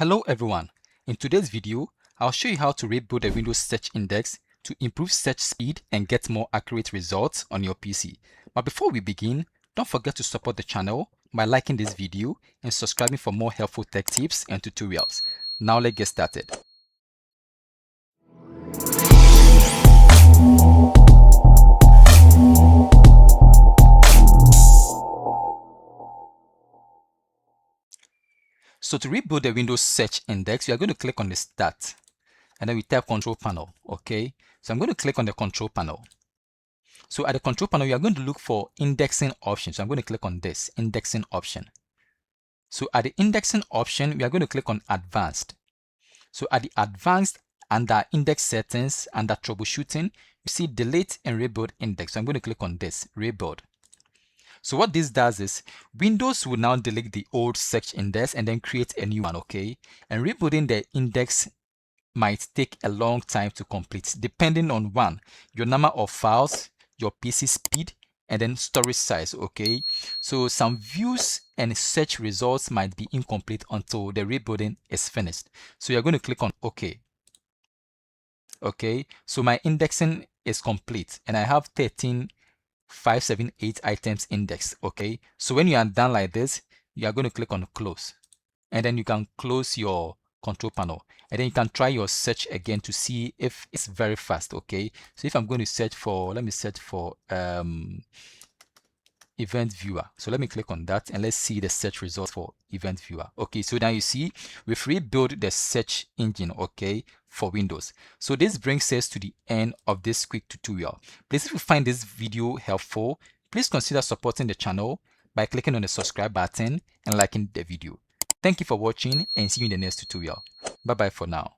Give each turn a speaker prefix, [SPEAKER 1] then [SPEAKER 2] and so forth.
[SPEAKER 1] Hello everyone. In today's video, I'll show you how to rebuild a Windows search index to improve search speed and get more accurate results on your PC. But before we begin, don't forget to support the channel by liking this video and subscribing for more helpful tech tips and tutorials. Now let's get started. So to rebuild the Windows search index, we are going to click on the Start and then we tap Control Panel. Okay, so I'm going to click on the Control Panel. So at the Control Panel, you are going to look for indexing option. So I'm going to click on this indexing option. So at the indexing option, we are going to click on Advanced. So at the Advanced, under Index Settings, under Troubleshooting, you see Delete and Rebuild Index. So I'm going to click on this Rebuild. So what this does is Windows will now delete the old search index and then create a new one, okay? And rebuilding the index might take a long time to complete, depending on one, your number of files, your PC speed, and then storage size, okay? So some views and search results might be incomplete until the rebuilding is finished. So you're going to click on OK. Okay, so my indexing is complete and I have 13,578 items indexed. Okay, so when you are done like this, you are going to click on Close. And then you can close your control panel and then you can try your search again to see if it's very fast. Okay, so if I'm going to search for, let me search for event viewer. So let me click on that and let's see the search results for event viewer. Okay, so now you see we've rebuilt the search engine, okay, for Windows. So this brings us to the end of this quick tutorial. Please, if you find this video helpful, please consider supporting the channel by clicking on the subscribe button and liking the video. Thank you for watching and see you in the next tutorial. Bye bye for now.